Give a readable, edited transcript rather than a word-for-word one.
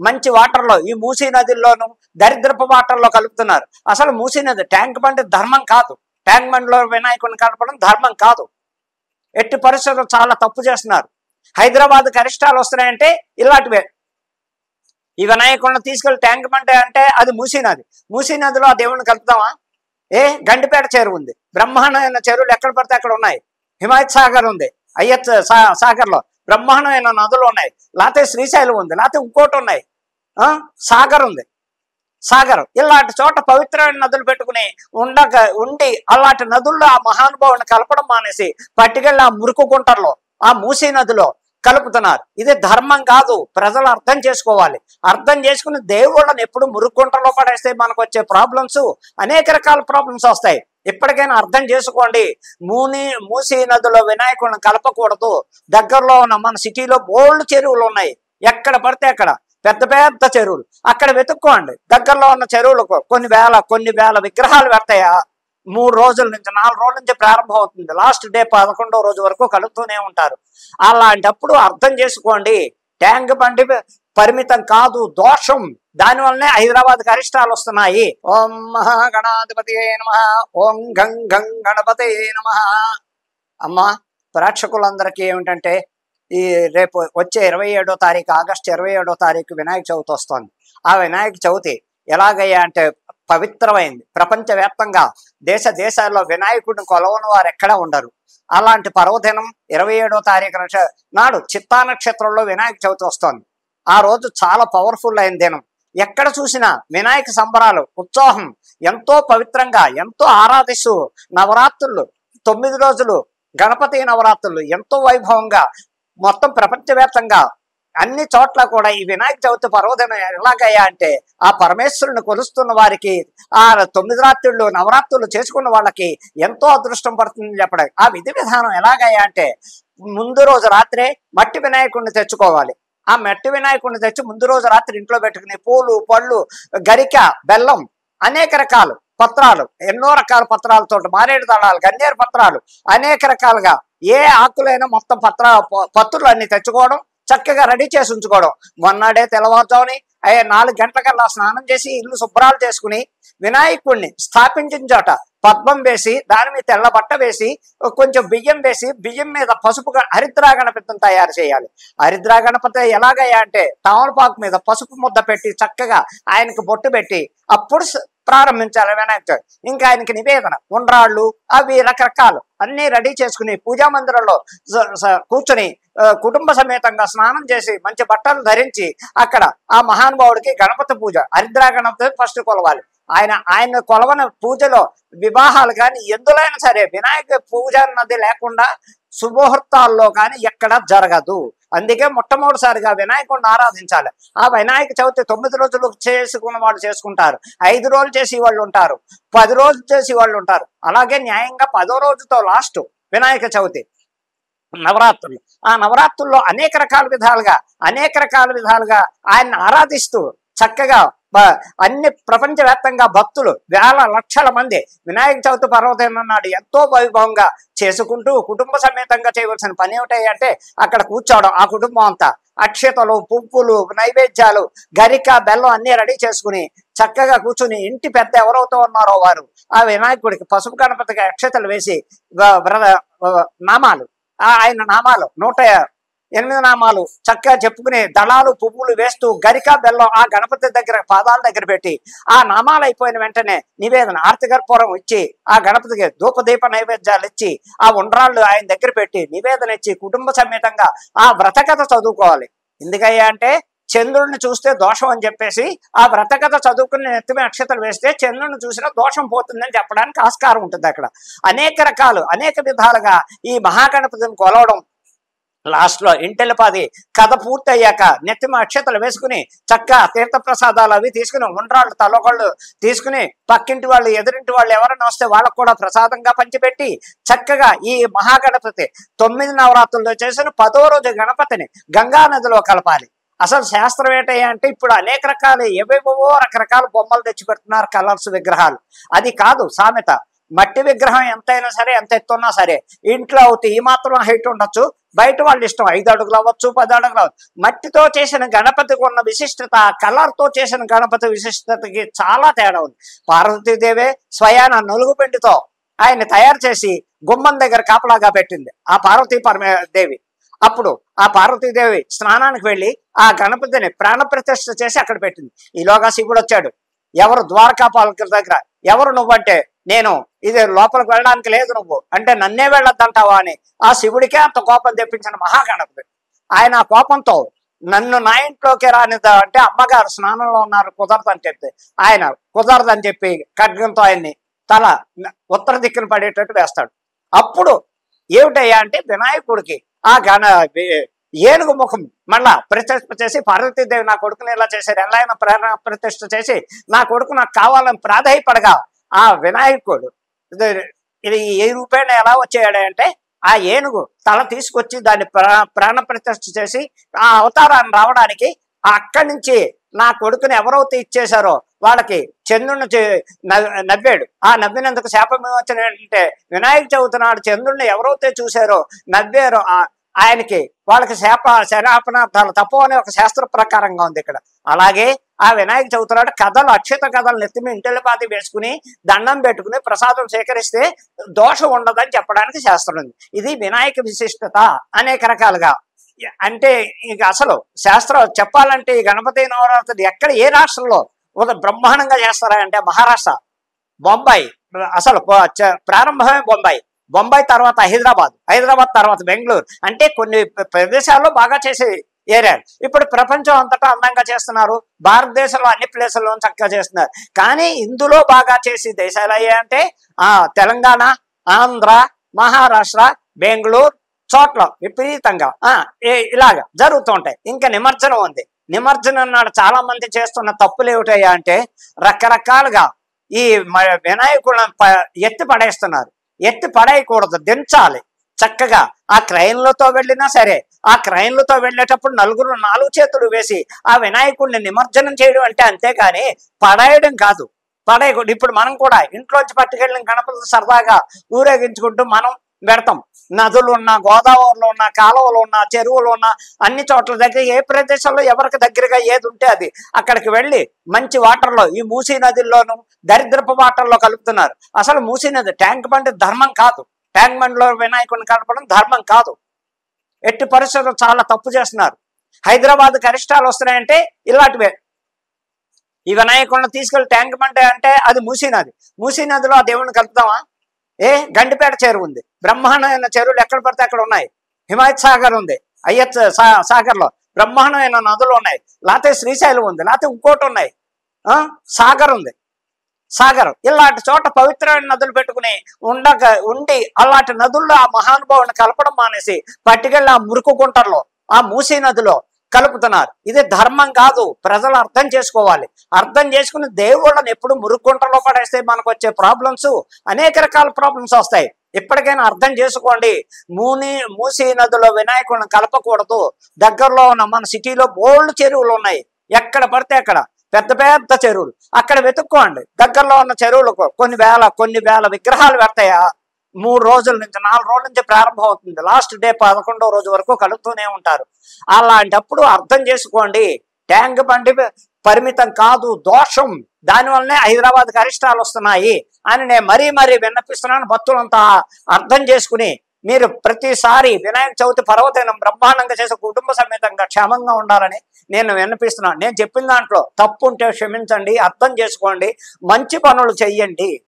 మంచి వాటర్లో ఈ మూసీ నదిలోను దరిద్రపు వాటర్లో కలుపుతున్నారు. అసలు మూసీ నది ట్యాంక్ బండ్ ధర్మం కాదు. ట్యాంక్ బండ్లో వినాయకుడిని కలపడం ధర్మం కాదు. ఎట్టి పరిస్థితులు చాలా తప్పు చేస్తున్నారు. హైదరాబాద్కి అరిష్టాలు వస్తున్నాయంటే ఇలాంటివే. ఈ వినాయకుడిని తీసుకెళ్లి ట్యాంక్ బండ్ అంటే అది మూసీ నది. మూసీ నదిలో ఆ దేవుడిని కలుపుతామా? గండిపేట చెరువు ఉంది, బ్రహ్మాండమైన చెరువులు ఎక్కడ పడితే అక్కడ ఉన్నాయి. హిమాయత్ సాగర్ ఉంది, అయ్యత్ సాగర్లో బ్రహ్మాండమైన నదులు ఉన్నాయి. లేకపోతే శ్రీశైలం ఉంది, లేకపోతే ఇంకోటి ఉన్నాయి, సాగర్ ఉంది. సాగర్ ఇలాంటి చోట పవిత్రమైన నదులు పెట్టుకుని ఉండి అలాంటి నదుల్లో ఆ మహానుభావుని కలపడం మానేసి పట్టుకెళ్ళి ఆ మురుకు గుంటల్లో ఆ మూసీ నదిలో కలుపుతున్నారు. ఇది ధర్మం కాదు. ప్రజలు అర్థం చేసుకోవాలి. అర్థం చేసుకుని దేవుళ్ళని ఎప్పుడు మురుక్కుంటలో పడేస్తే మనకు వచ్చే ప్రాబ్లమ్స్ అనేక రకాల ప్రాబ్లమ్స్ వస్తాయి. ఇప్పటికైనా అర్థం చేసుకోండి. మూసీ నదిలో వినాయకుడిని కలపకూడదు. దగ్గరలో ఉన్న మన సిటీలో బోల్డ్ చెరువులు ఉన్నాయి, ఎక్కడ పడితే అక్కడ పెద్ద పెద్ద చెరువులు. అక్కడ వెతుక్కోండి. దగ్గరలో ఉన్న చెరువులకు కొన్ని వేల విగ్రహాలు పెడతాయా? 3 రోజుల నుంచి 4 రోజుల నుంచి ప్రారంభం అవుతుంది. లాస్ట్ డే 11వ రోజు వరకు కలుపుతూనే ఉంటారు. అలాంటప్పుడు అర్థం చేసుకోండి, ట్యాంక్ బండి పరిమితం కాదు, దోషం. దానివల్లనే హైదరాబాద్కి అరిష్టాలు వస్తున్నాయి. ఓం మహాగణాధిపతి నమః, ఓం గం గం గణపతే నమః. అమ్మా, ప్రేక్షకులందరికీ ఏమిటంటే ఈ రేపు వచ్చే 27వ తారీఖు, ఆగస్టు 27వ తారీఖు వినాయక చవితి వస్తుంది. ఆ వినాయక చవితి ఎలాగయ్యా అంటే పవిత్రమైంది. ప్రపంచవ్యాప్తంగా దేశాల్లో వినాయకుడిని కొలవని వారు ఎక్కడా ఉండరు. అలాంటి పర్వదినం 27వ తారీఖు నాడు చిత్తా నక్షత్రంలో వినాయక చవితి వస్తుంది. ఆ రోజు చాలా పవర్ఫుల్ అయిన దినం. ఎక్కడ చూసినా వినాయక సంబరాలు, ఉత్సాహం, ఎంతో పవిత్రంగా ఎంతో ఆరాధిస్తూ నవరాత్రులు 9 రోజులు గణపతి నవరాత్రులు ఎంతో వైభవంగా మొత్తం ప్రపంచవ్యాప్తంగా అన్ని చోట్ల కూడా ఈ వినాయక చవితి పర్వదినం ఎలాగయ్యా అంటే ఆ పరమేశ్వరుని కొలుస్తున్న వారికి, ఆ 9 రాత్రులు నవరాత్రులు చేసుకున్న వాళ్ళకి ఎంతో అదృష్టం పడుతుందని చెప్పడం. ఆ విధి విధానం ఎలాగయ్యా అంటే ముందు రోజు రాత్రే మట్టి వినాయకుడిని తెచ్చుకోవాలి. ఆ మట్టి వినాయకుడిని తెచ్చి ముందు రోజు రాత్రి ఇంట్లో పెట్టుకుని పూలు, పళ్ళు, గరిక, బెల్లం, అనేక రకాలు పత్రాలు, ఎన్నో రకాల పత్రాలతో, మారేడు దళాలు, గన్నేరు పత్రాలు, అనేక రకాలుగా ఏ ఆకులైనా మొత్తం పత్రులు అన్ని తెచ్చుకోవడం, చక్కగా రెడీ చేసి ఉంచుకోవడం. మొన్నడే తెల్లవారుజాముని 4 గంటలకల్లా స్నానం చేసి ఇల్లు శుభ్రాలు చేసుకుని వినాయకుడిని స్థాపించిన చోట పద్మం వేసి దాని మీద తెల్ల బట్ట వేసి కొంచెం బియ్యం వేసి బియ్యం మీద పసుపు హరిద్రా గణపతిని తయారు చేయాలి. హరిద్రా గణపతి ఎలాగయ్యా అంటే తమలపాకు మీద పసుపు ముద్ద పెట్టి చక్కగా ఆయనకు బొట్టు పెట్టి అప్పుడు ప్రారంభించాలి వినాయక చవితి. ఇంకా ఆయనకి నివేదన ఉండ్రాళ్ళు అవి రకరకాలు అన్ని రెడీ చేసుకుని పూజా మందిరంలో కూర్చొని కుటుంబ సమేతంగా స్నానం చేసి మంచి బట్టలు ధరించి అక్కడ ఆ మహానుభావుడికి గణపతి పూజ, హరిద్రా గణపతి ఫస్ట్ కొలవాలి. ఆయన కొలవన పూజలో వివాహాలు కానీ ఎందులైనా సరే వినాయక పూజ అన్నది లేకుండా శుభముహూర్తాల్లో కానీ ఎక్కడ జరగదు. అందుకే మొట్టమొదటిసారిగా వినాయకుడిని ఆరాధించాలి. ఆ వినాయక చవితి 9 రోజులు చేసుకున్న వాళ్ళు చేసుకుంటారు, 5 రోజులు చేసి వాళ్ళు ఉంటారు, 10 రోజులు చేసి వాళ్ళు ఉంటారు. అలాగే న్యాయంగా 10వ రోజుతో లాస్ట్ వినాయక చవితి నవరాత్రులు. ఆ నవరాత్రుల్లో అనేక రకాల విధాలుగా ఆయన్ని ఆరాధిస్తూ చక్కగా అన్ని ప్రపంచవ్యాప్తంగా భక్తులు వేల లక్షల మంది వినాయక చవితి పర్వదినం నాడు ఎంతో వైభవంగా చేసుకుంటూ కుటుంబ సమేతంగా చేయవలసిన పని ఏమిటంటే అక్కడ కూర్చోవడం. ఆ కుటుంబం అంతా అక్షతలు, పువ్వులు, నైవేద్యాలు, గరిక, బెల్లం అన్ని రెడీ చేసుకుని చక్కగా కూర్చుని ఇంటి పెద్ద ఎవరైతే ఉన్నారో వారు ఆ వినాయకుడికి పసుపు గణపతికి అక్షతలు వేసి నామాలు, ఆయన నామాలు 108 నామాలు చక్కగా చెప్పుకుని దళాలు, పువ్వులు వేస్తూ గరిక, బెల్లం ఆ గణపతి దగ్గర పాదాల దగ్గర పెట్టి ఆ నామాలు అయిపోయిన వెంటనే నివేదన ఆర్తికర్పూరం ఇచ్చి ఆ గణపతికి ధూపదీప నైవేద్యాలు ఇచ్చి ఆ ఉండ్రాళ్ళు ఆయన దగ్గర పెట్టి నివేదన ఇచ్చి కుటుంబ సమేతంగా ఆ వ్రతకథ చదువుకోవాలి. ఎందుకయ్యా అంటే చంద్రుడిని చూస్తే దోషం అని చెప్పేసి ఆ వ్రతకథ చదువుకుని నెత్తిమే అక్షతలు వేస్తే చంద్రుడిని చూసినా దోషం పోతుందని చెప్పడానికి ఆస్కారం ఉంటుంది. అక్కడ అనేక విధాలుగా ఈ మహాగణపతిని కొలవడం. లాస్ట్లో ఇంటెల్లిపాది కథ పూర్తయ్యాక నెత్తిమ అక్షతలు వేసుకుని చక్కగా తీర్థప్రసాదాలు అవి తీసుకుని ఉండ్రాళ్ళు తలొకళ్ళు తీసుకుని పక్కింటి వాళ్ళు, ఎదురింటి వాళ్ళు ఎవరైనా వస్తే వాళ్ళకు కూడా ప్రసాదంగా పంచిపెట్టి చక్కగా ఈ మహాగణపతి 9 నవరాత్రుల్లో చేసిన 10వ రోజు గణపతిని గంగా నదిలో కలపాలి. అసలు శాస్త్రం ఏంటయ్యా అంటే ఇప్పుడు అనేక రకాలు ఏవేవో రకరకాల బొమ్మలు తెచ్చి పెడుతున్నారు, కలర్స్ విగ్రహాలు. అది కాదు సామెత. మట్టి విగ్రహం ఎంతైనా సరే, ఎంత ఎత్తున్నా సరే, ఇంట్లో అవుతే ఈ మాత్రం హైట్ ఉండొచ్చు, బయట వాళ్ళ ఇష్టం 5 అడుగులు అవ్వచ్చు, 10 అడుగులు అవ్వచ్చు. మట్టితో చేసిన గణపతికి ఉన్న విశిష్టత కలర్తో చేసిన గణపతి విశిష్టతకి చాలా తేడా ఉంది. పార్వతీదేవి స్వయాన నలుగుపిండితో ఆయన తయారు చేసి గుమ్మం దగ్గర కాపలాగా పెట్టింది ఆ పార్వతీ దేవి. అప్పుడు ఆ పార్వతీదేవి స్నానానికి వెళ్ళి ఆ గణపతిని ప్రాణప్రతిష్ఠ చేసి అక్కడ పెట్టింది. ఈలోగా శివుడు వచ్చాడు. ఎవరు ద్వారకాపాలకుల దగ్గర, ఎవరు నువ్వంటే, నేను ఇది లోపలికి వెళ్ళడానికి లేదు, నువ్వు అంటే నన్నే వెళ్ళొద్దంటావా అని ఆ శివుడికే అంత కోపం తెప్పించిన మహాగణపతి. ఆయన ఆ కోపంతో నన్ను నా ఇంట్లోకి రానిదా అంటే, అమ్మగారు స్నానంలో ఉన్నారు కుదరదని చెప్తే, ఆయన కుదరదని చెప్పి ఖడ్గంతో ఆయన్ని తల ఉత్తర దిక్కున పడేటట్టు వేస్తాడు. అప్పుడు ఏమిటయ్యా అంటే, వినాయకుడికి ఆ ఏనుగు ముఖం మళ్ళా ప్రతిష్ఠ చేసి, పార్వతీదేవి నా కొడుకుని ఇలా చేశారు, ఎలా అయినా ప్రేరణ ప్రతిష్ఠ చేసి నా కొడుకు నాకు కావాలని ప్రాధాయపడగా ఆ వినాయకుడు ఇది ఏ రూపేణ ఎలా వచ్చాడంటే, ఆ ఏనుగు తల తీసుకొచ్చి దాన్ని ప్రాణ ప్రతిష్ఠ చేసి ఆ అవతారాన్ని రావడానికి అక్కడి నుంచి నా కొడుకుని ఎవరైతే ఇచ్చేశారో వాళ్ళకి చంద్రుని నవ్వాడు. ఆ నవ్వినందుకు శాపం ఏమొచ్చిన ఏంటంటే, వినాయక చవితి నాడు చంద్రుడిని ఎవరైతే చూశారో నవ్వారో ఆయనకి వాళ్ళకి శరాపనార్థాలు తప్పు అనే ఒక శాస్త్ర ప్రకారంగా ఉంది ఇక్కడ. అలాగే ఆ వినాయక చవితి నాడు కథలు, అక్షత కథలు నెత్తిమి ఇంటిల్లిపాతి వేసుకుని దండం పెట్టుకుని ప్రసాదం సేకరిస్తే దోషం ఉండదని చెప్పడానికి శాస్త్రం ఉంది. ఇది వినాయక విశిష్టత అనేక రకాలుగా. అంటే ఇక అసలు శాస్త్రం చెప్పాలంటే ఈ గణపతి నవరాత్రి ఎక్కడ ఏ రాష్ట్రంలో ఒక బ్రహ్మాండంగా చేస్తారా అంటే మహారాష్ట్ర, బొంబాయి. అసలు ప్రారంభమే బొంబాయి తర్వాత హైదరాబాద్ తర్వాత బెంగళూరు. అంటే కొన్ని ప్రదేశాల్లో బాగా చేసే ఏరియాలు. ఇప్పుడు ప్రపంచం అంతటా అందంగా చేస్తున్నారు, భారతదేశంలో అన్ని ప్లేసుల్లో చక్కగా చేస్తున్నారు. కానీ ఇందులో బాగా చేసే దేశాలు అయ్యాయంటే తెలంగాణ, ఆంధ్ర, మహారాష్ట్ర, బెంగళూరు చోట్ల విపరీతంగా ఇలాగా జరుగుతూ ఉంటాయి. ఇంకా నిమజ్జనం ఉంది. నిమజ్జనం నాడు చాలా మంది చేస్తున్న తప్పులు ఏమిటయ్యా అంటే, రకరకాలుగా ఈ వినాయకులను ఎత్తి పడేస్తున్నారు. ఎత్తి పడేయకూడదు, దించాలి చక్కగా. ఆ క్రైన్లతో వెళ్ళినా సరే, ఆ క్రైన్లతో వెళ్ళేటప్పుడు నలుగురు 4 చేతులు వేసి ఆ వినాయకుడిని నిమజ్జనం చేయడం అంటే, అంతేకాని పడేయడం కాదు. పడేయకూడదు. ఇప్పుడు మనం కూడా ఇంట్లోంచి పట్టుకెళ్ళిన గణపతులు సరదాగా ఊరేగించుకుంటూ మనం పెడతాం. నదులు ఉన్నా, గోదావరిలో ఉన్న, కాలువలు ఉన్న, చెరువులు ఉన్న అన్ని చోట్ల దగ్గర ఏ ప్రదేశంలో ఎవరికి దగ్గరగా ఏది ఉంటే అది అక్కడికి వెళ్ళి మంచి వాటర్లో, ఈ మూసీ నదిలోను దరిద్రపు వాటర్లో కలుపుతున్నారు. అసలు మూసీ నది ట్యాంక్ బండ్ ధర్మం కాదు. ట్యాంక్ బండ్లో వినాయకుడిని కలపడం ధర్మం కాదు. ఎట్టి పరిస్థితులు చాలా తప్పు చేస్తున్నారు. హైదరాబాద్కి అరిష్టాలు వస్తున్నాయంటే ఇలాంటివే. ఈ వినాయకుడిని తీసుకెళ్లి ట్యాంక్ బండ్ అంటే అది మూసీ నదిలో ఆ దేవుడిని కలుపుతామా? గండిపేట చెరువు ఉంది, బ్రహ్మాండమైన చెరువులు ఎక్కడ పడితే అక్కడ ఉన్నాయి. హిమాయత్ సాగర్ ఉంది, అయ్యత్ సాగర్లో బ్రహ్మాండమైన నదులు ఉన్నాయి. లేకపోతే శ్రీశైలం ఉంది, లేకపోతే ఇంకోటి ఉన్నాయి, సాగర్ ఉంది. ఇలాంటి చోట పవిత్రమైన నదులు పెట్టుకుని ఉండి అలాంటి నదుల్లో ఆ మహానుభావుని కలపడం మానేసి పట్టుకెళ్ళి ఆ మురుకు గుంటల్లో, ఆ మూసీ నదిలో కలుపుతున్నారు. ఇది ధర్మం కాదు. ప్రజలు అర్థం చేసుకోవాలి. అర్థం చేసుకుని దేవుళ్ళని ఎప్పుడు మురుగుంటలో పడేస్తే మనకు వచ్చే ప్రాబ్లమ్స్, అనేక రకాల ప్రాబ్లమ్స్ వస్తాయి. ఇప్పటికైనా అర్థం చేసుకోండి. మూసీ నదిలో వినాయకుడిని కలపకూడదు. దగ్గరలో ఉన్న మన సిటీలో బోల్డ్ చెరువులు ఉన్నాయి, ఎక్కడ పడితే అక్కడ పెద్ద పెద్ద చెరువులు. అక్కడ వెతుక్కోండి. దగ్గరలో ఉన్న చెరువులకు కొన్ని వేల విగ్రహాలు పెడతాయా? 3 రోజుల నుంచి 4 రోజుల నుంచి ప్రారంభం అవుతుంది. లాస్ట్ డే 11వ రోజు వరకు కలుపుతూనే ఉంటారు. అలాంటప్పుడు అర్థం చేసుకోండి, ట్యాంక్ బండి పరిమితం కాదు, దోషం. దానివల్లనే హైదరాబాద్కి అరిష్టాలు వస్తున్నాయి అని నేను మరీ విన్నపిస్తున్నాను. భక్తులంతా అర్థం చేసుకుని మీరు ప్రతిసారి వినాయక చవితి పర్వదినం బ్రహ్మాండంగా చేసే కుటుంబ సమేతంగా క్షేమంగా ఉండాలని నేను విన్నపిస్తున్నాను. నేను చెప్పిన దాంట్లో తప్పు ఉంటే క్షమించండి, అర్థం చేసుకోండి, మంచి పనులు చెయ్యండి.